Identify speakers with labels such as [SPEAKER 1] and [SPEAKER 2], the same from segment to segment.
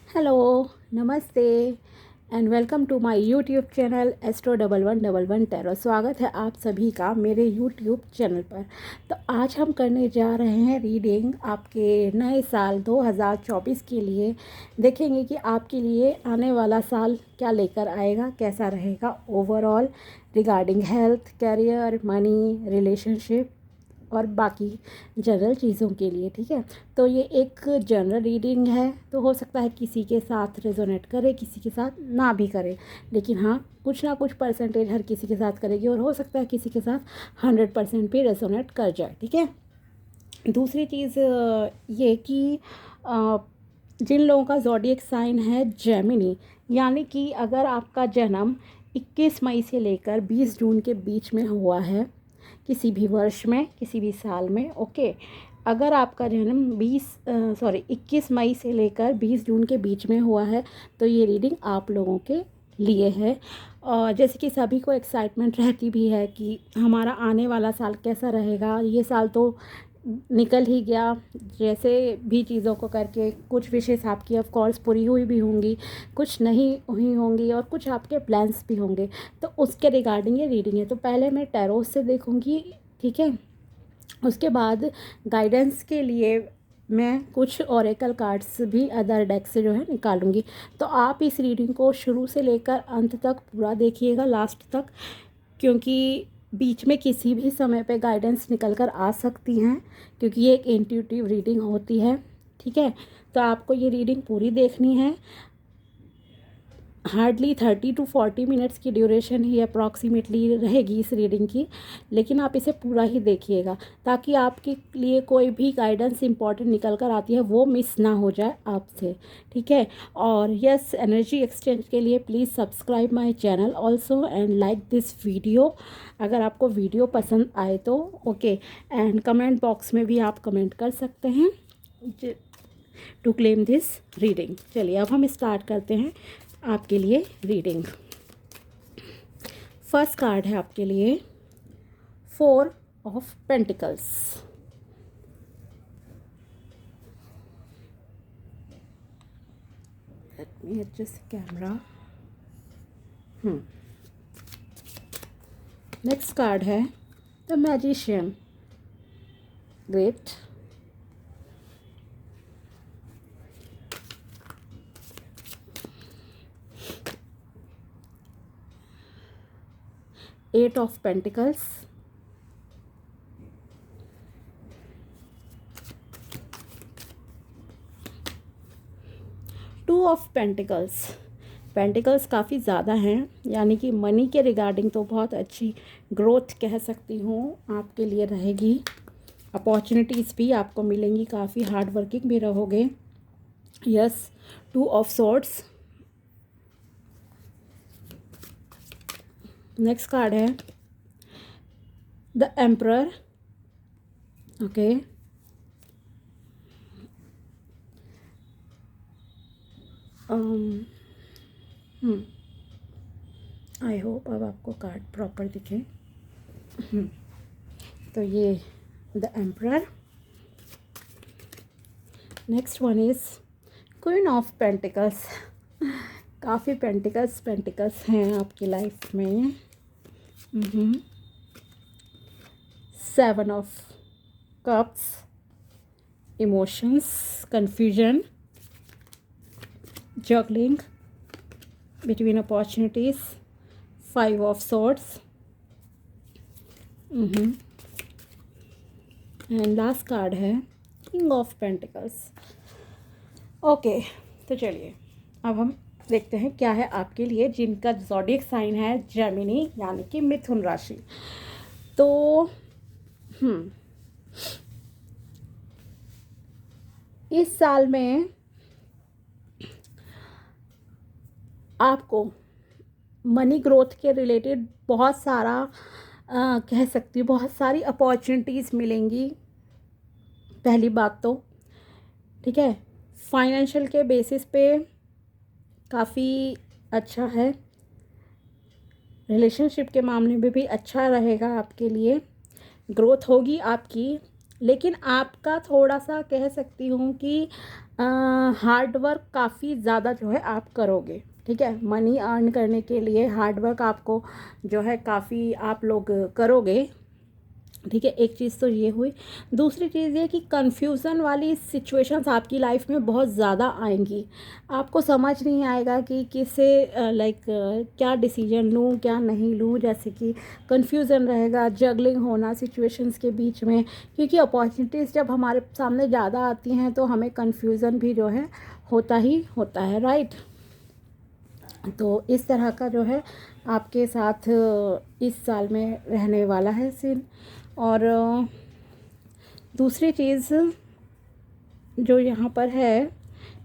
[SPEAKER 1] Hello, नमस्ते and welcome to my YouTube channel Astro1111 tarot. स्वागत है आप सभी का मेरे यूट्यूब चैनल पर। तो आज हम करने जा रहे हैं रीडिंग आपके नए साल 2024 के लिए। देखेंगे कि आपके लिए आने वाला साल क्या लेकर आएगा, कैसा रहेगा overall regarding health, career, money, relationship और बाकी जनरल चीज़ों के लिए। ठीक है, तो ये एक जनरल रीडिंग है, तो हो सकता है किसी के साथ रेजोनेट करे, किसी के साथ ना भी करे, लेकिन हाँ कुछ ना कुछ परसेंटेज हर किसी के साथ करेगी और हो सकता है किसी के साथ 100% भी रेजोनेट कर जाए। ठीक है, दूसरी चीज़ ये कि जिन लोगों का ज़ोडिएक साइन है जेमिनी, यानी कि अगर आपका जन्म 21 मई से लेकर 20 जून के बीच में हुआ है, किसी भी वर्ष में, किसी भी साल में, ओके। अगर आपका जन्म 21 मई से लेकर 20 जून के बीच में हुआ है तो ये रीडिंग आप लोगों के लिए है। और जैसे कि सभी को एक्साइटमेंट रहती भी है कि हमारा आने वाला साल कैसा रहेगा। ये साल तो निकल ही गया, जैसे भी चीज़ों को करके कुछ विशेष आपकी ऑफ कोर्स पूरी हुई भी होंगी, कुछ नहीं हुई होंगी और कुछ आपके प्लान्स भी होंगे, तो उसके रिगार्डिंग ये रीडिंग है। तो पहले मैं टैरो से देखूंगी, ठीक है, उसके बाद गाइडेंस के लिए मैं कुछ ओरेकल कार्ड्स भी अदर डेक से जो है निकालूंगी। तो आप इस रीडिंग को शुरू से लेकर अंत तक पूरा देखिएगा, लास्ट तक, क्योंकि बीच में किसी भी समय पे गाइडेंस निकल कर आ सकती हैं, क्योंकि ये एक इंट्यूटिव रीडिंग होती है। ठीक है, तो आपको ये रीडिंग पूरी देखनी है। हार्डली 30 to 40 मिनट्स की ड्यूरेशन ही अप्रॉक्सीमेटली रहेगी इस रीडिंग की, लेकिन आप इसे पूरा ही देखिएगा ताकि आपके लिए कोई भी गाइडेंस इंपॉर्टेंट निकल कर आती है वो मिस ना हो जाए आपसे। ठीक है, और यस, एनर्जी एक्सचेंज के लिए please subscribe my channel also and like this video अगर आपको वीडियो पसंद आए तो, ओके। एंड कमेंट बॉक्स में भी आप कमेंट कर सकते हैं टू क्लेम दिस रीडिंग। चलिए अब हम स्टार्ट करते हैं आपके लिए रीडिंग। फर्स्ट कार्ड है आपके लिए 4 of pentacles. Let me adjust camera. Next card है the magician. Great. Eight of pentacles. Two of pentacles. Pentacles काफ़ी ज़्यादा हैं, यानी कि मनी के रिगार्डिंग तो बहुत अच्छी ग्रोथ कह सकती हूँ आपके लिए रहेगी। अपॉर्चुनिटीज़ भी आपको मिलेंगी, काफ़ी हार्ड वर्किंग भी रहोगे। Yes, two of swords. Next card है the emperor. Okay, I hope अब आपको कार्ड प्रॉपर दिखे। तो ये the emperor. Next one is queen of pentacles. काफ़ी पेंटिकल्स हैं आपकी लाइफ में। 7 of cups. Emotions, confusion, juggling between opportunities. 5 of swords. And last card है किंग ऑफ पेंटिकल्स। ओके, तो चलिए अब हम देखते हैं क्या है आपके लिए जिनका ज़ोडिएक साइन है जेमिनी, यानी कि मिथुन राशि। तो इस साल में आपको मनी ग्रोथ के रिलेटेड बहुत सारा कह सकती हूँ बहुत सारी अपॉर्चुनिटीज़ मिलेंगी, पहली बात तो। ठीक है, फाइनेंशियल के बेसिस पे काफ़ी अच्छा है। रिलेशनशिप के मामले में भी अच्छा रहेगा आपके लिए, ग्रोथ होगी आपकी। लेकिन आपका थोड़ा सा कह सकती हूँ कि हार्ड वर्क काफ़ी ज़्यादा जो है आप करोगे, ठीक है। मनी अर्न करने के लिए हार्ड वर्क आपको जो है काफ़ी आप लोग करोगे, ठीक है। एक चीज़ तो ये हुई। दूसरी चीज़ ये कि कन्फ्यूज़न वाली सिचुएशंस आपकी लाइफ में बहुत ज़्यादा आएंगी। आपको समझ नहीं आएगा कि किसे लाइक क्या डिसीजन लूँ क्या नहीं लूँ, जैसे कि कन्फ्यूज़न रहेगा, जगलिंग होना सिचुएशंस के बीच में, क्योंकि अपॉर्चुनिटीज़ जब हमारे सामने ज़्यादा आती हैं तो हमें कन्फ्यूज़न भी जो है होता ही होता है, राइट। तो इस तरह का जो है आपके साथ इस साल में रहने वाला है सीन। और दूसरी चीज़ जो यहाँ पर है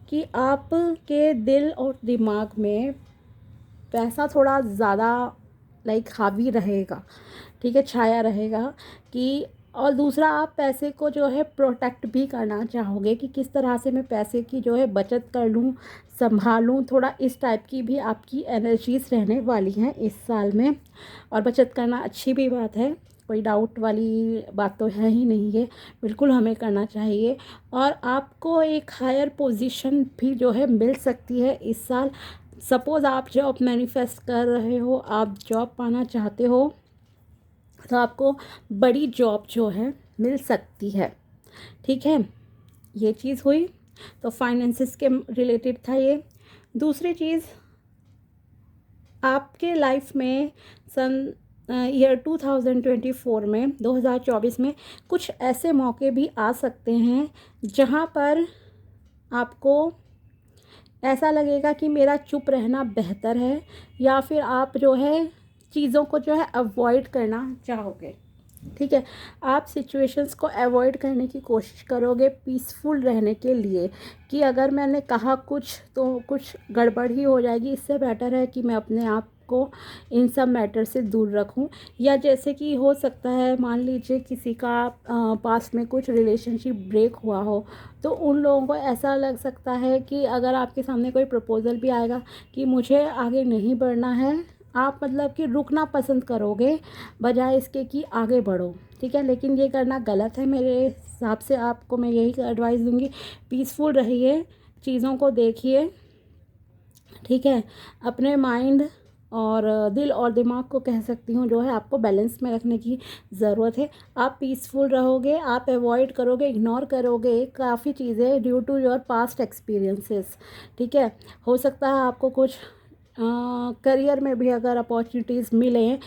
[SPEAKER 1] कि आपके दिल और दिमाग में पैसा थोड़ा ज़्यादा लाइक हावी रहेगा, ठीक है, छाया रहेगा कि। और दूसरा, आप पैसे को जो है प्रोटेक्ट भी करना चाहोगे कि किस तरह से मैं पैसे की जो है बचत कर लूँ, संभालूँ, थोड़ा इस टाइप की भी आपकी एनर्जीज रहने वाली हैं इस साल में। और बचत करना अच्छी भी बात है, कोई डाउट वाली बात तो है ही नहीं है, बिल्कुल हमें करना चाहिए। और आपको एक हायर पोजीशन भी जो है मिल सकती है इस साल। सपोज़ आप जॉब मैनिफेस्ट कर रहे हो, आप जॉब पाना चाहते हो, तो आपको बड़ी जॉब जो है मिल सकती है, ठीक है। ये चीज़ हुई, तो फाइनेंसिस के रिलेटेड था ये। दूसरी चीज़, आपके लाइफ में सन ईयर 2024 में 2024 में कुछ ऐसे मौके भी आ सकते हैं जहां पर आपको ऐसा लगेगा कि मेरा चुप रहना बेहतर है, या फिर आप जो है चीज़ों को जो है अवॉइड करना चाहोगे, ठीक है। आप सिचुएशंस को अवॉइड करने की कोशिश करोगे पीसफुल रहने के लिए, कि अगर मैंने कहा कुछ तो कुछ गड़बड़ ही हो जाएगी, इससे बेटर है कि मैं अपने आप को इन सब मैटर से दूर रखूं। या जैसे कि हो सकता है, मान लीजिए किसी का पास में कुछ रिलेशनशिप ब्रेक हुआ हो, तो उन लोगों को ऐसा लग सकता है कि अगर आपके सामने कोई प्रपोज़ल भी आएगा कि मुझे आगे नहीं बढ़ना है, आप मतलब कि रुकना पसंद करोगे बजाय इसके कि आगे बढ़ो, ठीक है। लेकिन ये करना गलत है मेरे हिसाब से। आपको मैं यही एडवाइस दूंगी, पीसफुल रहिए, चीज़ों को देखिए, ठीक है। अपने माइंड और दिल और दिमाग को कह सकती हूँ जो है आपको बैलेंस में रखने की ज़रूरत है। आप पीसफुल रहोगे, आप अवॉइड करोगे, इग्नोर करोगे काफ़ी चीज़ें due to your past experiences, ठीक है। हो सकता है आपको कुछ करियर में भी अगर अपॉर्चुनिटीज़ मिलें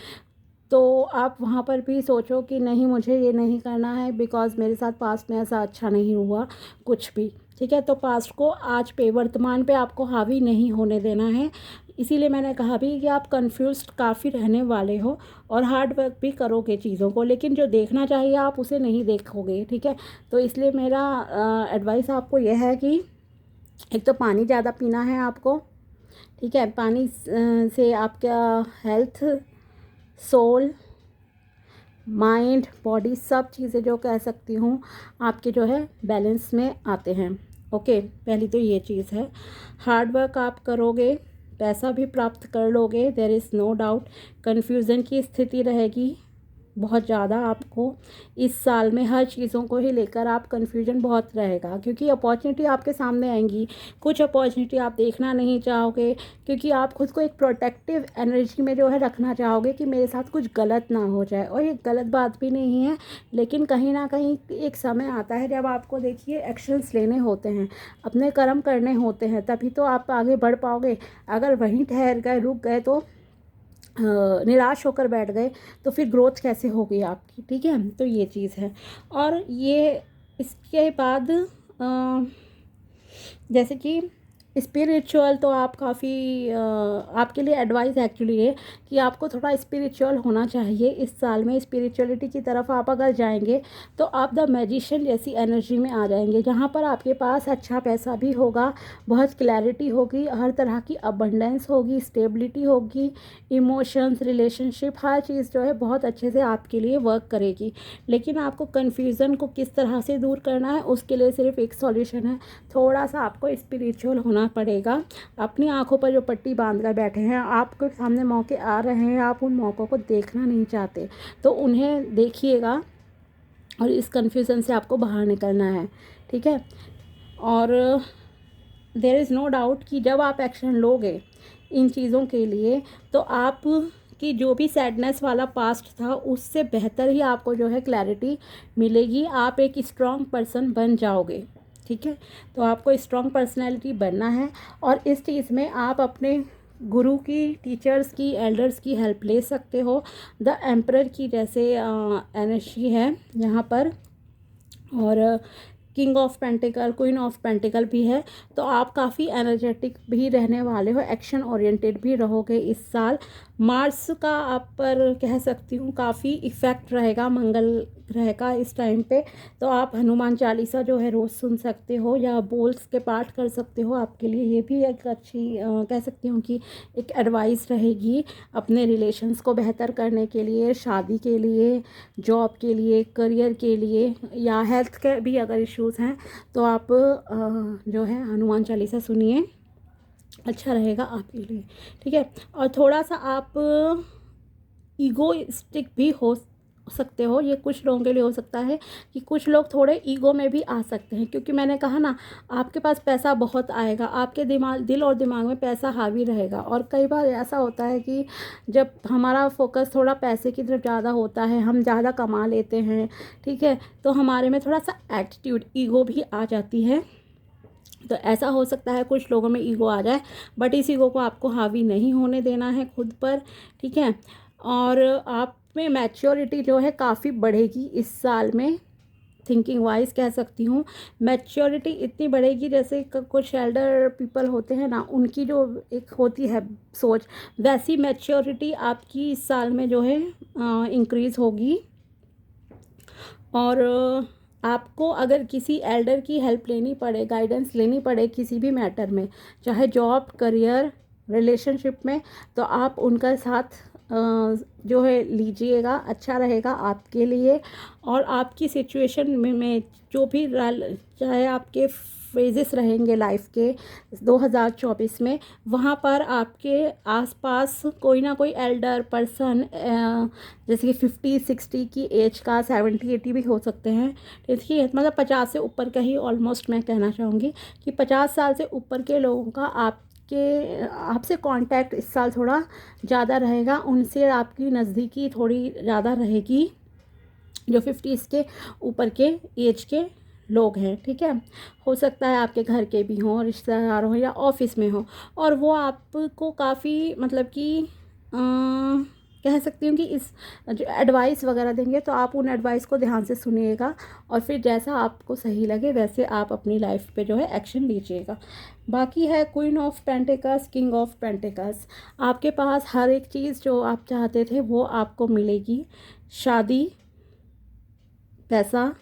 [SPEAKER 1] तो आप वहाँ पर भी सोचो कि नहीं, मुझे ये नहीं करना है बिकॉज़ मेरे साथ पास्ट में ऐसा अच्छा नहीं हुआ कुछ भी, ठीक है। तो पास्ट को आज पे, वर्तमान पे आपको हावी नहीं होने देना है। इसीलिए मैंने कहा भी कि आप कंफ्यूज्ड काफ़ी रहने वाले हो और हार्ड वर्क भी करोगे चीज़ों को, लेकिन जो देखना चाहिए आप उसे नहीं देखोगे, ठीक है। तो इसलिए मेरा एडवाइस आपको यह है कि एक तो पानी ज़्यादा पीना है आपको, ठीक है। पानी से आपका हेल्थ, सोल, माइंड, बॉडी, सब चीज़ें जो कह सकती हूँ आपके जो है बैलेंस में आते हैं, ओके। पहली तो ये चीज़ है। हार्ड वर्क आप करोगे, पैसा भी प्राप्त कर लोगे, there is no doubt. Confusion की स्थिति रहेगी बहुत ज़्यादा आपको इस साल में, हर चीज़ों को ही लेकर आप कन्फ्यूजन बहुत रहेगा, क्योंकि अपॉर्चुनिटी आपके सामने आएंगी। कुछ अपॉर्चुनिटी आप देखना नहीं चाहोगे, क्योंकि आप खुद को एक प्रोटेक्टिव एनर्जी में जो है रखना चाहोगे कि मेरे साथ कुछ गलत ना हो जाए। और ये गलत बात भी नहीं है, लेकिन कहीं ना कहीं एक समय आता है जब आपको देखिए एक्शंस लेने होते हैं, अपने कर्म करने होते हैं, तभी तो आप आगे बढ़ पाओगे। अगर वहीं ठहर गए, रुक गए, तो निराश होकर बैठ गए, तो फिर ग्रोथ कैसे होगी आपकी, ठीक है। तो ये चीज़ है। और ये इसके बाद जैसे कि स्पिरिचुअल, तो आप काफ़ी आपके लिए एडवाइस एक्चुअली ये कि आपको थोड़ा स्पिरिचुअल होना चाहिए इस साल में। स्पिरिचुअलिटी की तरफ आप अगर जाएंगे तो आप द मैजिशियन जैसी एनर्जी में आ जाएंगे, जहाँ पर आपके पास अच्छा पैसा भी होगा, बहुत क्लैरिटी होगी, हर तरह की अबंडेंस होगी, स्टेबिलिटी होगी, इमोशंस, रिलेशनशिप, हर चीज़ जो है बहुत अच्छे से आपके लिए वर्क करेगी। लेकिन आपको कन्फ्यूज़न को किस तरह से दूर करना है, उसके लिए सिर्फ एक सॉल्यूशन है, थोड़ा सा आपको स्पिरिचुअल होना पड़ेगा। अपनी आंखों पर जो पट्टी बांध कर बैठे हैं, आपके सामने मौके आ रहे हैं, आप उन मौक़ों को देखना नहीं चाहते, तो उन्हें देखिएगा और इस कन्फ्यूज़न से आपको बाहर निकलना है, ठीक है। और देयर इज़ नो डाउट कि जब आप एक्शन लोगे इन चीज़ों के लिए तो आप कि जो भी सैडनेस वाला पास्ट था उससे बेहतर ही आपको जो है क्लैरिटी मिलेगी। आप एक स्ट्रॉन्ग पर्सन बन जाओगे, ठीक है। तो आपको स्ट्रॉन्ग पर्सनैलिटी बनना है और इस चीज़ में आप अपने गुरु की, टीचर्स की, एल्डर्स की हेल्प ले सकते हो। द एम्परर की जैसे एनर्जी है यहाँ पर, और king of pentacle, queen of pentacle भी है। तो आप काफ़ी एनर्जेटिक भी रहने वाले हो, एक्शन ओरिएंटेड भी रहोगे इस साल। मार्स का आप पर कह सकती हूँ काफ़ी इफ़ेक्ट रहेगा मंगल ग्रह का इस टाइम पे। तो आप हनुमान चालीसा जो है रोज़ सुन सकते हो या बोल्स के पाठ कर सकते हो। आपके लिए ये भी एक अच्छी कह सकती हूँ कि एक एडवाइस रहेगी अपने रिलेशंस को बेहतर करने के लिए, शादी के लिए, जॉब के लिए, करियर के लिए, या हेल्थ के भी अगर इश्यूज़ हैं तो आप जो है हनुमान चालीसा सुनिए, अच्छा रहेगा आपके लिए, ठीक है। और थोड़ा सा आप ईगोइस्टिक भी हो सकते हो, ये कुछ लोगों के लिए हो सकता है कि कुछ लोग थोड़े ईगो में भी आ सकते हैं, क्योंकि मैंने कहा ना आपके पास पैसा बहुत आएगा, आपके दिल और दिमाग में पैसा हावी रहेगा। और कई बार ऐसा होता है कि जब हमारा फोकस थोड़ा पैसे की तरफ ज़्यादा होता है, हम ज़्यादा कमा लेते हैं, ठीक है, तो हमारे में थोड़ा सा एटीट्यूड, ईगो भी आ जाती है। तो ऐसा हो सकता है कुछ लोगों में ईगो आ जाए, बट इस ईगो को आपको हावी नहीं होने देना है खुद पर, ठीक है। और आप में मैच्योरिटी जो है काफ़ी बढ़ेगी इस साल में, थिंकिंग वाइज कह सकती हूँ। मैच्योरिटी इतनी बढ़ेगी जैसे कुछ एल्डर पीपल होते हैं ना, उनकी जो एक होती है सोच, वैसी मैच्योरिटी आपकी इस साल में जो है इंक्रीज़ होगी। और आपको अगर किसी एल्डर की हेल्प लेनी पड़े, गाइडेंस लेनी पड़े किसी भी मैटर में, चाहे जॉब, करियर, रिलेशनशिप में, तो आप उनका साथ जो है लीजिएगा, अच्छा रहेगा आपके लिए। और आपकी सिचुएशन में जो भी चाहे आपके फेजेस रहेंगे लाइफ के 2024 में, वहाँ पर आपके आसपास कोई ना कोई एल्डर पर्सन, जैसे कि 50-60 की एज का, 70-80 भी हो सकते हैं, ठीक है, मतलब 50 से ऊपर का ही ऑलमोस्ट मैं कहना चाहूँगी कि 50 साल से ऊपर के लोगों का आपसे कांटेक्ट इस साल थोड़ा ज़्यादा रहेगा, उनसे आपकी नज़दीकी थोड़ी ज़्यादा रहेगी, जो 50 के ऊपर के एज के लोग हैं, ठीक है। हो सकता है आपके घर के भी हों, रिश्तेदार हों या ऑफिस में हों, और वो आपको काफ़ी मतलब कि कह सकती हूँ कि इस जो एडवाइस वगैरह देंगे तो आप उन एडवाइस को ध्यान से सुनिएगा और फिर जैसा आपको सही लगे वैसे आप अपनी लाइफ पे जो है एक्शन लीजिएगा। बाकी है queen of pentacles, king of pentacles, आपके पास हर एक चीज़ जो आप चाहते थे वो आपको मिलेगी। शादी, पैसा,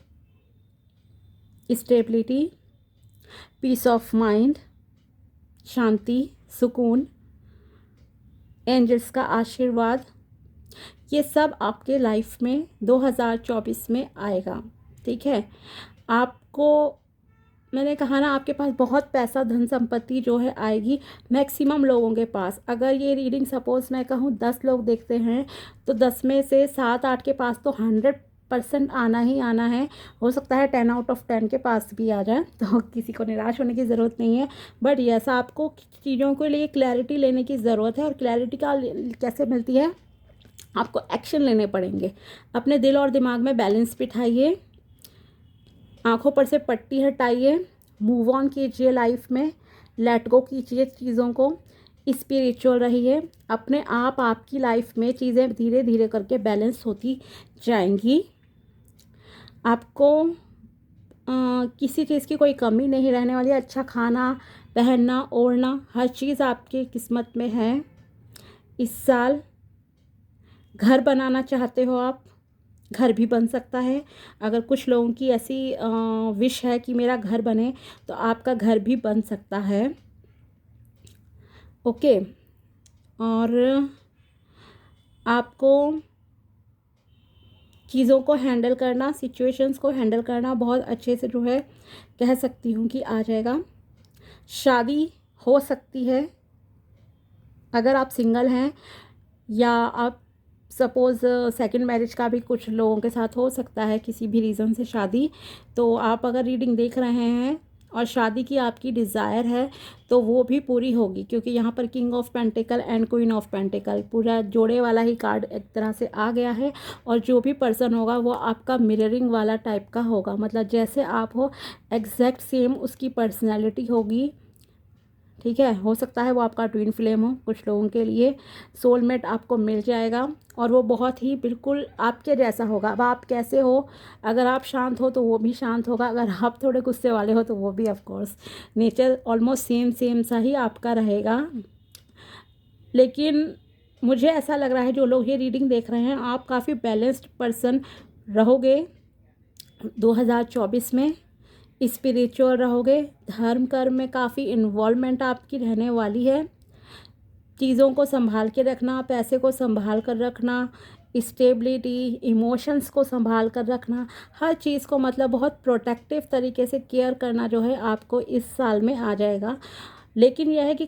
[SPEAKER 1] स्टेबिलिटी, पीस ऑफ माइंड, शांति, सुकून, एंजल्स का आशीर्वाद, ये सब आपके लाइफ में 2024 में आएगा, ठीक है। आपको मैंने कहा ना आपके पास बहुत पैसा, धन संपत्ति जो है आएगी मैक्सिमम लोगों के पास। अगर ये रीडिंग सपोज़ मैं कहूँ 10 लोग देखते हैं तो 10 में से 7-8 के पास तो 100% आना ही आना है। हो सकता है 10 आउट ऑफ 10 के पास भी आ जाए, तो किसी को निराश होने की ज़रूरत नहीं है। बट यस, आपको चीज़ों के लिए क्लैरिटी लेने की ज़रूरत है, और क्लैरिटी का कैसे मिलती है, आपको एक्शन लेने पड़ेंगे। अपने दिल और दिमाग में बैलेंस बिठाइए, आँखों पर से पट्टी हटाइए, मूव ऑन कीजिए लाइफ में, लेट गो कीजिए चीज़ों को, स्पिरिचुअल रहिए। अपने आप आपकी लाइफ में चीज़ें धीरे धीरे करके बैलेंस होती जाएंगी। आपको किसी चीज़ की कोई कमी नहीं रहने वाली। अच्छा खाना, पहनना, ओढ़ना, हर चीज़ आपकी किस्मत में है इस साल। घर बनाना चाहते हो आप, घर भी बन सकता है। अगर कुछ लोगों की ऐसी विश है कि मेरा घर बने, तो आपका घर भी बन सकता है, ओके। और आपको चीज़ों को हैंडल करना, सिचुएशंस को हैंडल करना बहुत अच्छे से जो है कह सकती हूँ कि आ जाएगा। शादी हो सकती है अगर आप सिंगल हैं, या आप सपोज़ सेकंड मैरिज का भी कुछ लोगों के साथ हो सकता है किसी भी रीज़न से शादी। तो आप अगर रीडिंग देख रहे हैं और शादी की आपकी डिज़ायर है तो वो भी पूरी होगी, क्योंकि यहाँ पर king of pentacle and queen of pentacle पूरा जोड़े वाला ही कार्ड एक तरह से आ गया है। और जो भी पर्सन होगा वो आपका मिररिंग वाला टाइप का होगा, मतलब जैसे आप हो एग्जैक्ट सेम उसकी पर्सनैलिटी होगी। ठीक है, हो सकता है वो आपका ट्विन फ्लेम हो, कुछ लोगों के लिए सोलमेट आपको मिल जाएगा और वो बहुत ही बिल्कुल आपके जैसा होगा। अब आप कैसे हो, अगर आप शांत हो तो वो भी शांत होगा, अगर आप थोड़े गुस्से वाले हो तो वो भी of course. Nature almost same same सा ही आपका रहेगा। लेकिन मुझे ऐसा लग रहा है जो लोग ये रीडिंग देख रहे हैं आप काफ़ी बैलेंस्ड पर्सन रहोगे 2024 में। स्पिरिचुअल रहोगे, धर्म कर्म में काफ़ी इन्वॉल्वमेंट आपकी रहने वाली है। चीज़ों को संभाल के रखना, पैसे को संभाल कर रखना, स्टेबिलिटी, इमोशंस को संभाल कर रखना, हर चीज़ को मतलब बहुत प्रोटेक्टिव तरीके से केयर करना जो है आपको इस साल में आ जाएगा। लेकिन यह है कि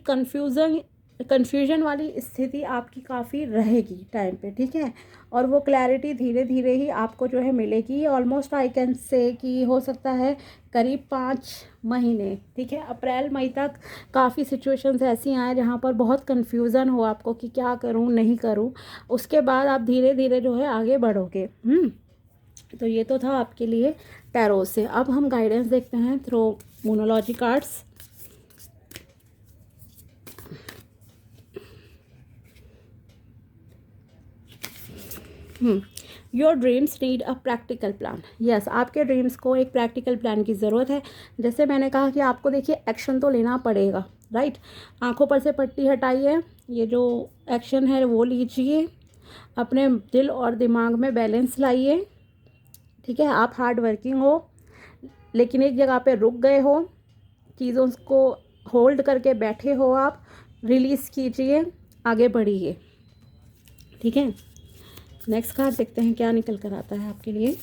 [SPEAKER 1] कन्फ्यूजन वाली स्थिति आपकी काफ़ी रहेगी टाइम पे, ठीक है। और वो क्लैरिटी धीरे धीरे ही आपको जो है मिलेगी। ऑलमोस्ट आई कैन से कि हो सकता है करीब 5 महीने, ठीक है, अप्रैल मई तक काफ़ी सिचुएशंस ऐसी आए जहाँ पर बहुत कन्फ्यूज़न हो आपको कि क्या करूँ नहीं करूँ। उसके बाद आप धीरे धीरे जो है आगे बढ़ोगे। तो ये तो था आपके लिए टैरो से। अब हम गाइडेंस देखते हैं through monology cards. Your dreams need a practical plan. Yes, आपके ड्रीम्स को एक प्रैक्टिकल प्लान की ज़रूरत है। जैसे मैंने कहा कि आपको देखिए एक्शन तो लेना पड़ेगा, राइट। आंखों पर से पट्टी हटाइए, ये जो एक्शन है वो लीजिए, अपने दिल और दिमाग में बैलेंस लाइए, ठीक है। आप हार्ड वर्किंग हो लेकिन एक जगह पे रुक गए हो, चीज़ों को होल्ड करके बैठे हो, आप रिलीज़ कीजिए, आगे बढ़िए, ठीक है। नेक्स्ट कार्ड देखते हैं क्या निकल कर आता है आपके लिए।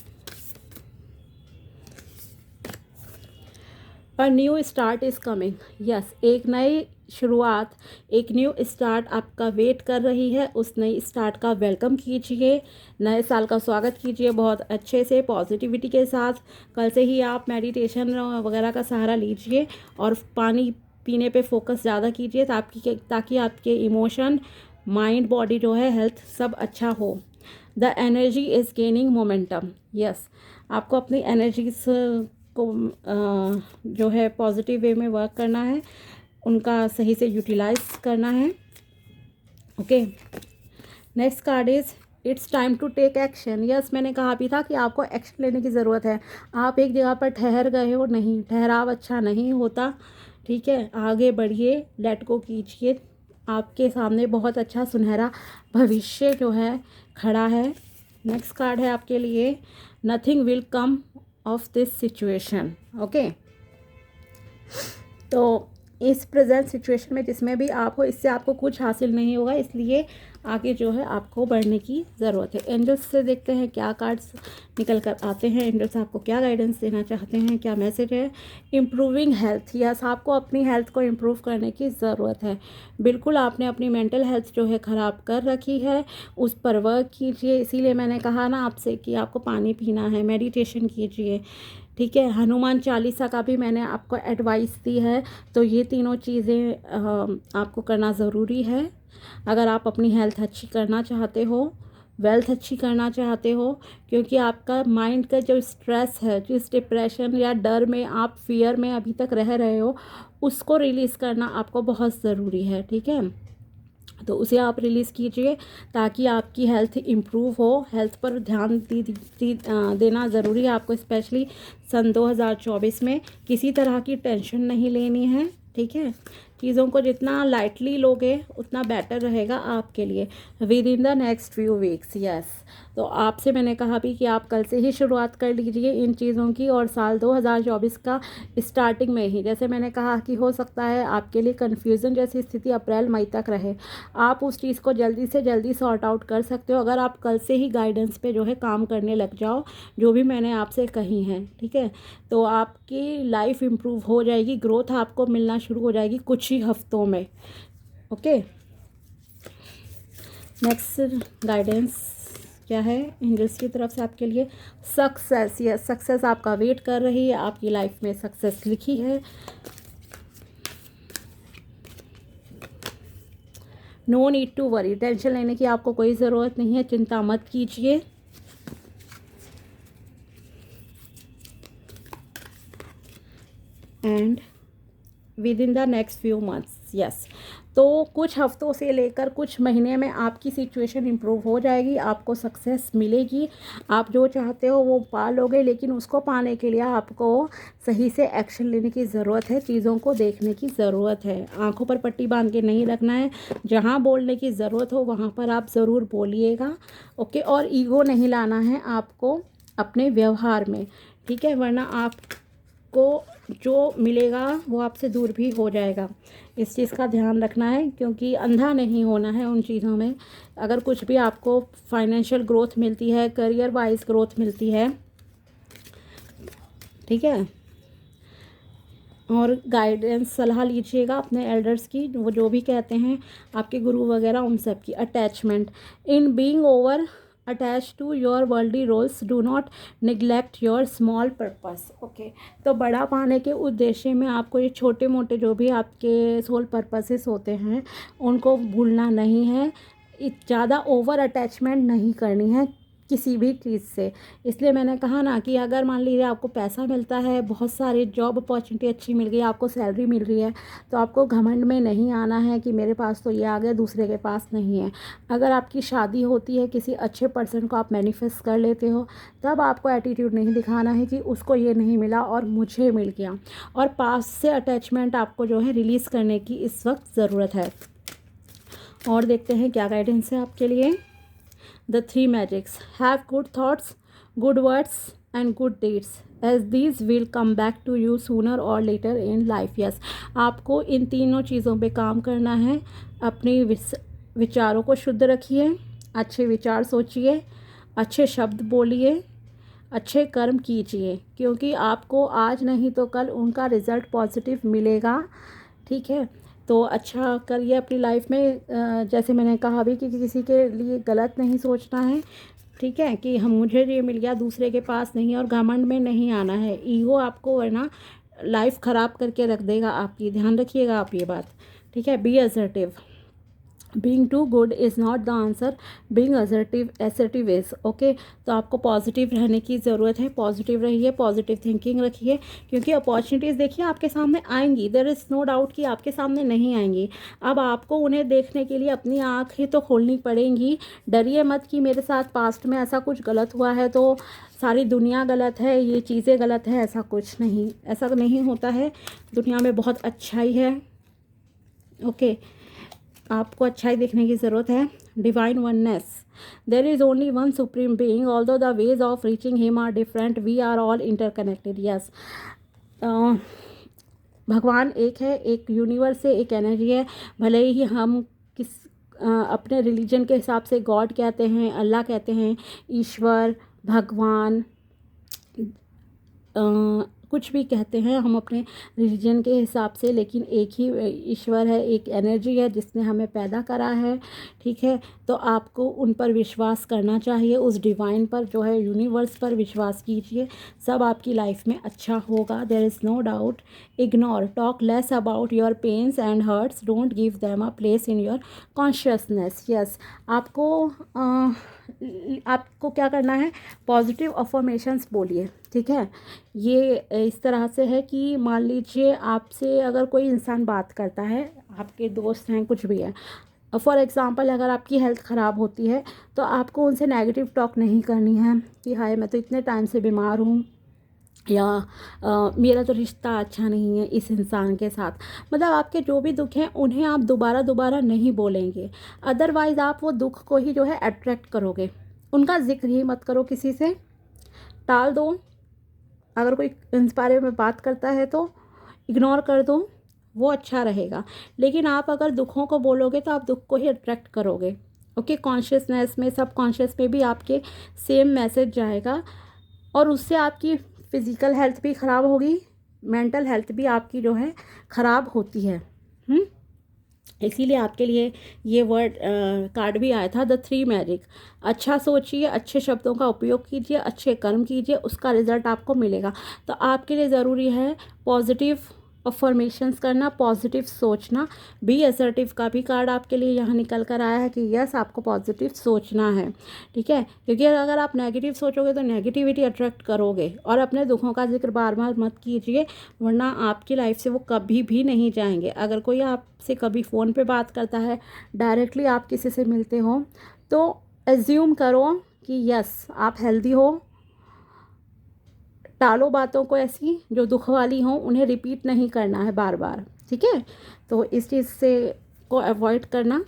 [SPEAKER 1] A new start is coming. Yes, एक नई शुरुआत, एक न्यू स्टार्ट आपका वेट कर रही है। उस नई स्टार्ट का वेलकम कीजिए, नए साल का स्वागत कीजिए बहुत अच्छे से, पॉजिटिविटी के साथ। कल से ही आप मेडिटेशन वगैरह का सहारा लीजिए और पानी पीने पे फोकस ज़्यादा कीजिए ताकि आपके इमोशन, माइंड, बॉडी जो है, हेल्थ सब अच्छा हो। The energy is gaining momentum. Yes, आपको अपनी एनर्जीज को जो है पॉजिटिव वे में वर्क करना है, उनका सही से यूटिलाइज करना है। Okay, next card is it's time to take action. Yes, मैंने कहा भी था कि आपको एक्शन लेने की ज़रूरत है। आप एक जगह पर ठहर गए हो, नहीं, ठहराव अच्छा नहीं होता, ठीक है। आगे बढ़िए, लेट गो कीजिए, आपके सामने बहुत अच्छा सुनहरा भविष्य जो है खड़ा है। नेक्स्ट कार्ड है आपके लिए nothing will come of this situation. Okay, तो इस प्रेजेंट सिचुएशन में जिसमें भी आप हो, इससे आपको कुछ हासिल नहीं होगा, इसलिए आगे जो है आपको बढ़ने की ज़रूरत है। एंजल्स से देखते हैं क्या कार्ड्स निकल कर आते हैं, एंजल्स आपको क्या गाइडेंस देना चाहते हैं, क्या मैसेज है। Improving health. यस, आपको अपनी हेल्थ को इम्प्रूव करने की ज़रूरत है। बिल्कुल, आपने अपनी मेंटल हेल्थ जो है ख़राब कर रखी है, उस पर वर्क कीजिए। इसीलिए मैंने कहा ना आपसे कि आपको पानी पीना है, मेडिटेशन कीजिए, ठीक है। हनुमान चालीसा का भी मैंने आपको एडवाइस दी है। तो ये तीनों चीज़ें आपको करना ज़रूरी है अगर आप अपनी हेल्थ अच्छी करना चाहते हो, वेल्थ अच्छी करना चाहते हो। क्योंकि आपका माइंड का जो स्ट्रेस है, जिस डिप्रेशन या डर में आप फियर में अभी तक रह रहे हो, उसको रिलीज़ करना आपको बहुत ज़रूरी है, ठीक है। तो उसे आप रिलीज़ कीजिए ताकि आपकी हेल्थ इम्प्रूव हो। हेल्थ पर ध्यान देना ज़रूरी है आपको, स्पेशली सन 2024 में। किसी तरह की टेंशन नहीं लेनी है, ठीक है। चीज़ों को जितना लाइटली लोगे उतना बेटर रहेगा आपके लिए with in the next few weeks. Yes, तो आपसे मैंने कहा भी कि आप कल से ही शुरुआत कर लीजिए इन चीज़ों की, और साल 2024 का स्टार्टिंग में ही, जैसे मैंने कहा कि हो सकता है आपके लिए कन्फ्यूज़न जैसी स्थिति अप्रैल मई तक रहे, आप उस चीज़ को जल्दी से जल्दी सॉर्ट आउट कर सकते हो अगर आप कल से ही गाइडेंस पे जो है काम करने लग जाओ, जो भी मैंने आपसे कही हैं, ठीक है। तो आपकी लाइफ इम्प्रूव हो जाएगी, ग्रोथ आपको मिलना शुरू हो जाएगी कुछ ही हफ्तों में। ओके, नेक्स्ट गाइडेंस क्या है एंजल्स की तरफ से आपके लिए? सक्सेस। यस, सक्सेस आपका वेट कर रही है, आपकी लाइफ में सक्सेस लिखी है। No need to worry, tension लेने की आपको कोई ज़रूरत नहीं है, चिंता मत कीजिए। And with in the next few months, yes, तो कुछ हफ्तों से लेकर कुछ महीने में आपकी सिचुएशन इम्प्रूव हो जाएगी, आपको सक्सेस मिलेगी। आप जो चाहते हो वो पा लोगे, लेकिन उसको पाने के लिए आपको सही से एक्शन लेने की ज़रूरत है, चीज़ों को देखने की ज़रूरत है। आंखों पर पट्टी बांध के नहीं रखना है, जहाँ बोलने की ज़रूरत हो वहाँ पर आप ज़रूर बोलिएगा, ओके। और ईगो नहीं लाना है आपको अपने व्यवहार में, ठीक है, वरना आपको जो मिलेगा वो आपसे दूर भी हो जाएगा। इस चीज़ का ध्यान रखना है, क्योंकि अंधा नहीं होना है उन चीज़ों में। अगर कुछ भी आपको फाइनेंशियल ग्रोथ मिलती है, करियर वाइज ग्रोथ मिलती है, ठीक है, और गाइडेंस सलाह लीजिएगा अपने एल्डर्स की, वो जो भी कहते हैं, आपके गुरु वगैरह, उन सब की। Attachment, in being over attach to your worldly roles do not neglect your small purpose, okay. तो बड़ा पाने के उद्देश्य में आपको ये छोटे मोटे जो भी आपके सोल पर्पसेस होते हैं उनको भूलना नहीं है, ज़्यादा ओवर अटैचमेंट नहीं करनी है किसी भी चीज़ से। इसलिए मैंने कहा ना कि अगर मान लीजिए आपको पैसा मिलता है, बहुत सारी जॉब अपॉर्चुनिटी अच्छी मिल गई, आपको सैलरी मिल रही है, तो आपको घमंड में नहीं आना है कि मेरे पास तो ये आ गया, दूसरे के पास नहीं है। अगर आपकी शादी होती है, किसी अच्छे पर्सन को आप मैनिफेस्ट कर लेते हो, तब आपको एटीट्यूड नहीं दिखाना है कि उसको ये नहीं मिला और मुझे मिल गया। और पास से अटैचमेंट आपको जो है रिलीज़ करने की इस वक्त ज़रूरत है। और देखते हैं क्या गाइडेंस है आपके लिए। The three magics: have good thoughts, good words, and good deeds, as these will come back to you sooner or later in life. Yes, आपको इन तीनों चीज़ों पे काम करना है। अपने विचारों को शुद्ध रखिए, अच्छे विचार सोचिए, अच्छे शब्द बोलिए, अच्छे कर्म कीजिए, क्योंकि आपको आज नहीं तो कल उनका रिज़ल्ट पॉजिटिव मिलेगा, ठीक है। तो अच्छा करिए अपनी लाइफ में। जैसे मैंने कहा भी कि किसी के लिए गलत नहीं सोचना है, ठीक है, कि हम मुझे ये मिल गया दूसरे के पास नहीं, और घमंड में नहीं आना है। ईगो आपको वरना लाइफ ख़राब करके रख देगा आपकी, ध्यान रखिएगा आप ये बात, ठीक है। Be assertive, being too good is not the answer, being assertive is, okay. तो आपको पॉजिटिव रहने की ज़रूरत है, पॉजिटिव रहिए, पॉजिटिव थिंकिंग रखिए, क्योंकि अपॉर्चुनिटीज़ देखिए आपके सामने आएंगी, देयर इज़ नो डाउट कि आपके सामने नहीं आएंगी। अब आपको उन्हें देखने के लिए अपनी आँखें तो खोलनी पड़ेंगी। डरिए मत कि मेरे साथ पास्ट में ऐसा कुछ गलत हुआ है तो सारी दुनिया गलत है, ये चीज़ें गलत है, ऐसा कुछ नहीं, ऐसा नहीं होता है। दुनिया में बहुत अच्छाई है, ओके। आपको अच्छाई देखने की ज़रूरत है। Divine oneness, there is only one supreme being, although the ways of reaching him are different, we are all interconnected. Yes, भगवान एक है, एक यूनिवर्स है, एक एनर्जी है। भले ही हम अपने रिलीजन के हिसाब से गॉड कहते हैं, अल्लाह कहते हैं, ईश्वर, भगवान, कुछ भी कहते हैं हम अपने रिलीजन के हिसाब से, लेकिन एक ही ईश्वर है, एक एनर्जी है जिसने हमें पैदा करा है, ठीक है। तो आपको उन पर विश्वास करना चाहिए, उस डिवाइन पर जो है, यूनिवर्स पर विश्वास कीजिए, सब आपकी लाइफ में अच्छा होगा, there is no doubt. Ignore, talk less about your pains and hurts, don't give them a place in your consciousness. Yes, आपको क्या करना है, पॉजिटिव अफर्मेशंस बोलिए, ठीक है। ये इस तरह से है कि मान लीजिए आपसे अगर कोई इंसान बात करता है, आपके दोस्त हैं, कुछ भी है, फॉर एग्ज़ाम्पल अगर आपकी हेल्थ ख़राब होती है तो आपको उनसे नेगेटिव टॉक नहीं करनी है कि हाय मैं तो इतने टाइम से बीमार हूँ, या मेरा तो रिश्ता अच्छा नहीं है इस इंसान के साथ। मतलब आपके जो भी दुख हैं उन्हें आप दोबारा दोबारा नहीं बोलेंगे, अदरवाइज़ आप वो दुख को ही जो है अट्रैक्ट करोगे। उनका जिक्र ही मत करो, किसी से टाल दो। अगर कोई इस बारे में बात करता है तो इग्नोर कर दो, वो अच्छा रहेगा। लेकिन आप अगर दुखों को बोलोगे तो आप दुख को ही अट्रैक्ट करोगे, ओके। कॉन्शियसनेस में, सब कॉन्शियस में भी आपके सेम मैसेज जाएगा, और उससे आपकी फ़िज़िकल हेल्थ भी ख़राब होगी, मेंटल हेल्थ भी आपकी जो है ख़राब होती है। इसीलिए आपके लिए ये वर्ड कार्ड भी आया था, द थ्री मैजिक। अच्छा सोचिए, अच्छे शब्दों का उपयोग कीजिए, अच्छे कर्म कीजिए, उसका रिज़ल्ट आपको मिलेगा। तो आपके लिए ज़रूरी है पॉजिटिव अफर्मेशंस करना, पॉजिटिव सोचना। बी असर्टिव का भी कार्ड आपके लिए यहाँ निकल कर आया है कि यस, आपको पॉजिटिव सोचना है, ठीक है। क्योंकि अगर आप नेगेटिव सोचोगे तो नेगेटिविटी अट्रैक्ट करोगे। और अपने दुखों का जिक्र बार बार मत कीजिए, वरना आपकी लाइफ से वो कभी भी नहीं जाएंगे। अगर कोई आपसे कभी फ़ोन पे बात करता है, डायरेक्टली आप किसी से मिलते हो, तो एज्यूम करो कि यस, आप हेल्दी हो। टालो बातों को ऐसी जो दुख वाली हों, उन्हें रिपीट नहीं करना है बार बार, ठीक है। तो इस चीज़ से को अवॉइड करना।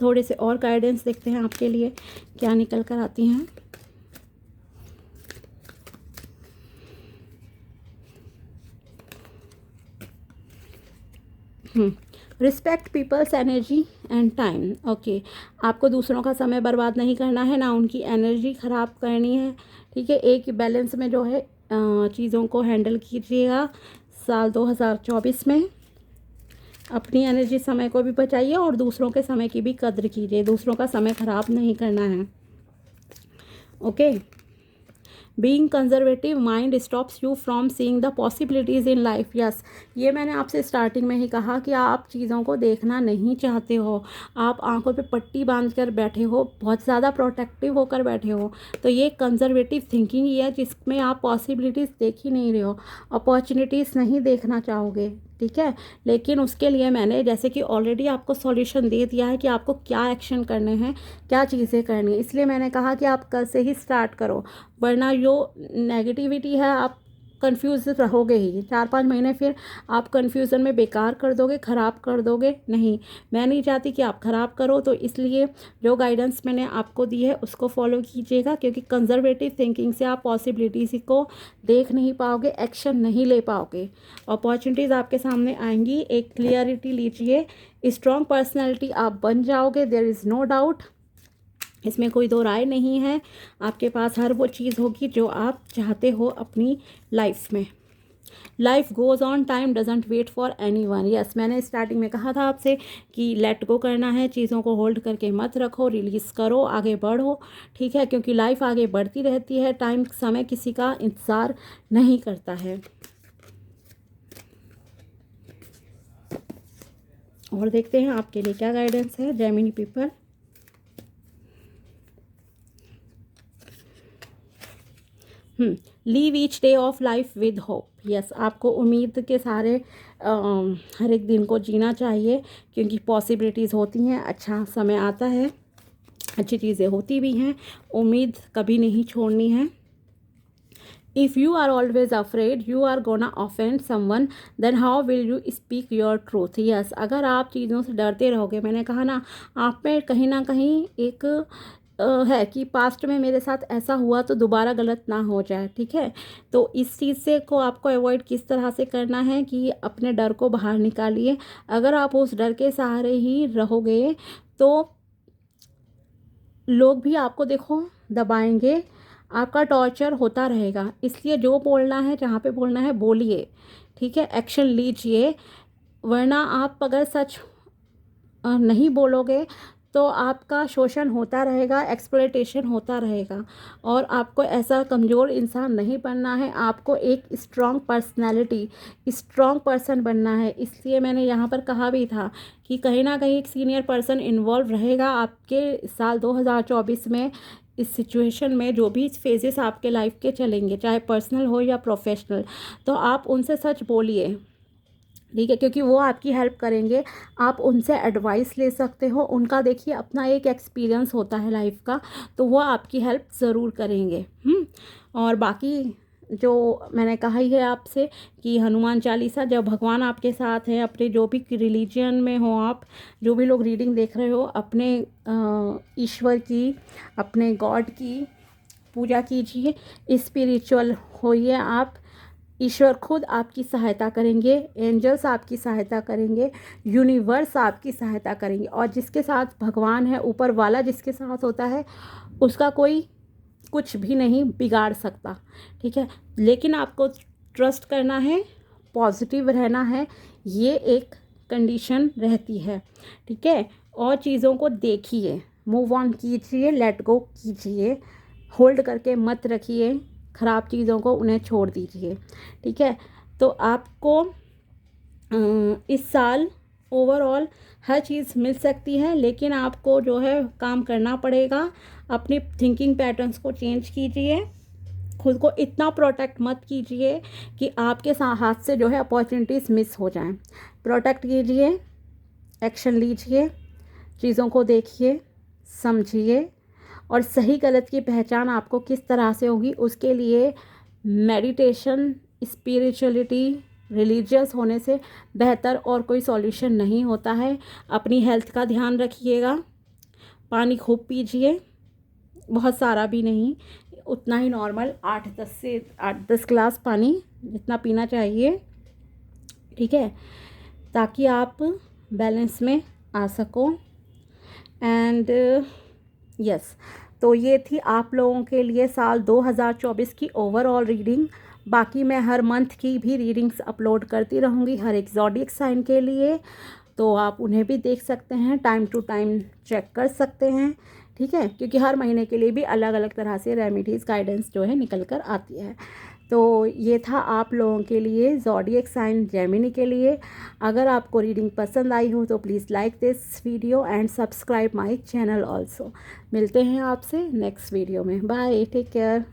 [SPEAKER 1] थोड़े से और गाइडेंस देखते हैं आपके लिए क्या निकल कर आती हैं। Respect people's energy and time. Okay, आपको दूसरों का समय बर्बाद नहीं करना है, ना उनकी एनर्जी ख़राब करनी है, ठीक है। एक बैलेंस में जो है चीज़ों को हैंडल कीजिएगा साल 2024 में। अपनी एनर्जी, समय को भी बचाइए और दूसरों के समय की भी कद्र कीजिए। दूसरों का समय ख़राब नहीं करना है, okay. Being conservative mind stops you from seeing the possibilities in life. Yes, ये मैंने आपसे स्टार्टिंग में ही कहा कि आप चीज़ों को देखना नहीं चाहते हो, आप आंखों पे पट्टी बांध कर बैठे हो, बहुत ज़्यादा प्रोटेक्टिव होकर बैठे हो। तो ये कंजर्वेटिव थिंकिंग ही है जिसमें आप पॉसिबिलिटीज़ देख ही नहीं रहे हो, अपॉर्चुनिटीज़ नहीं देखना चाहोगे, ठीक है। लेकिन उसके लिए मैंने जैसे कि ऑलरेडी आपको सॉल्यूशन दे दिया है कि आपको क्या एक्शन करने हैं, क्या चीज़ें करनी है। इसलिए मैंने कहा कि आप कल से ही स्टार्ट करो, वरना जो नेगेटिविटी है आप कंफ्यूज रहोगे ही। 4-5 महीने फिर आप कंफ्यूजन में बेकार कर दोगे, ख़राब कर दोगे। नहीं, मैं नहीं चाहती कि आप ख़राब करो। तो इसलिए जो गाइडेंस मैंने आपको दी है उसको फॉलो कीजिएगा, क्योंकि कंजर्वेटिव थिंकिंग से आप पॉसिबिलिटीज़ को देख नहीं पाओगे, एक्शन नहीं ले पाओगे। अपॉर्चुनिटीज़ आपके सामने आएंगी, एक क्लियरिटी लीजिए, स्ट्रॉन्ग पर्सनैलिटी आप बन जाओगे, देयर इज़ नो डाउट, इसमें कोई दो राय नहीं है। आपके पास हर वो चीज़ होगी जो आप चाहते हो अपनी लाइफ में। Life goes on, time doesn't wait for anyone. Yes, मैंने स्टार्टिंग में कहा था आपसे कि लेट गो करना है, चीज़ों को होल्ड करके मत रखो, रिलीज़ करो, आगे बढ़ो, ठीक है। क्योंकि लाइफ आगे बढ़ती रहती है, टाइम समय किसी का इंतज़ार नहीं करता है। और देखते हैं आपके लिए क्या गाइडेंस है Gemini people. Leave each day of life with hope. Yes, आपको उम्मीद के सारे हर एक दिन को जीना चाहिए, क्योंकि पॉसिबिलिटीज़ होती हैं, अच्छा समय आता है, अच्छी चीज़ें होती भी हैं। उम्मीद कभी नहीं छोड़नी है। If you are always afraid you are gonna offend someone, then how will you speak your truth. Yes, अगर आप चीज़ों से डरते रहोगे, मैंने कहा आप में कहीं ना कहीं एक है कि पास्ट में मेरे साथ ऐसा हुआ तो दोबारा गलत ना हो जाए, ठीक है। तो इस चीज़ से को आपको अवॉइड किस तरह से करना है कि अपने डर को बाहर निकालिए। अगर आप उस डर के सहारे ही रहोगे तो लोग भी आपको देखो दबाएंगे, आपका टॉर्चर होता रहेगा। इसलिए जो बोलना है, जहाँ पे बोलना है बोलिए, ठीक है, एक्शन लीजिए। वरना आप अगर सच नहीं बोलोगे तो आपका शोषण होता रहेगा, एक्सप्लॉयटेशन होता रहेगा। और आपको ऐसा कमज़ोर इंसान नहीं बनना है, आपको एक स्ट्रॉन्ग पर्सनैलिटी, स्ट्रॉन्ग पर्सन बनना है। इसलिए मैंने यहाँ पर कहा भी था कि कहीं ना कहीं एक सीनियर पर्सन इन्वॉल्व रहेगा आपके साल 2024 में। इस सिचुएशन में जो भी फेजेस आपके लाइफ के चलेंगे, चाहे पर्सनल हो या प्रोफेशनल, तो आप उनसे सच बोलिए, ठीक है। क्योंकि वो आपकी हेल्प करेंगे, आप उनसे एडवाइस ले सकते हो। उनका देखिए अपना एक एक्सपीरियंस होता है लाइफ का, तो वो आपकी हेल्प ज़रूर करेंगे। और बाकी जो मैंने कहा ही है आपसे कि हनुमान चालीसा, जब भगवान आपके साथ हैं, अपने जो भी रिलीजन में हो आप, जो भी लोग रीडिंग देख रहे हो, अपने ईश्वर की, अपने गॉड की पूजा कीजिए, स्पिरिचुअल होइए आप। ईश्वर खुद आपकी सहायता करेंगे, एंजल्स आपकी सहायता करेंगे, यूनिवर्स आपकी सहायता करेंगे। और जिसके साथ भगवान है, ऊपर वाला जिसके साथ होता है, उसका कोई कुछ भी नहीं बिगाड़ सकता, ठीक है। लेकिन आपको ट्रस्ट करना है, पॉजिटिव रहना है, ये एक कंडीशन रहती है, ठीक है। और चीज़ों को देखिए, मूव ऑन कीजिए, लेट गो कीजिए, होल्ड करके मत रखिए ख़राब चीज़ों को, उन्हें छोड़ दीजिए, ठीक है। तो आपको इस साल ओवरऑल हर चीज़ मिल सकती है, लेकिन आपको जो है काम करना पड़ेगा। अपनी थिंकिंग पैटर्न्स को चेंज कीजिए, खुद को इतना प्रोटेक्ट मत कीजिए कि आपके हाथ से जो है अपॉर्चुनिटीज़ मिस हो जाएं। प्रोटेक्ट कीजिए, एक्शन लीजिए, चीज़ों को देखिए, समझिए, और सही गलत की पहचान आपको किस तरह से होगी, उसके लिए मेडिटेशन, स्पिरिचुअलिटी, रिलीजियस होने से बेहतर और कोई सॉल्यूशन नहीं होता है। अपनी हेल्थ का ध्यान रखिएगा, पानी खूब पीजिए, बहुत सारा भी नहीं, उतना ही नॉर्मल 8-10 गिलास पानी जितना पीना चाहिए, ठीक है, ताकि आप बैलेंस में आ सको। एंड यस, तो ये थी आप लोगों के लिए साल 2024 की ओवरऑल रीडिंग। बाकी मैं हर मंथ की भी रीडिंग्स अपलोड करती रहूँगी हर एक ज़ोडिएक साइन के लिए, तो आप उन्हें भी देख सकते हैं, टाइम टू टाइम चेक कर सकते हैं, ठीक है, क्योंकि हर महीने के लिए भी अलग अलग तरह से रेमेडीज़ गाइडेंस जो है निकल कर आती है। तो ये था आप लोगों के लिए ज़ोडिएक साइन जेमिनी के लिए। अगर आपको रीडिंग पसंद आई हो तो please like this video and subscribe my channel also. मिलते हैं आपसे नेक्स्ट वीडियो में। Bye, take care.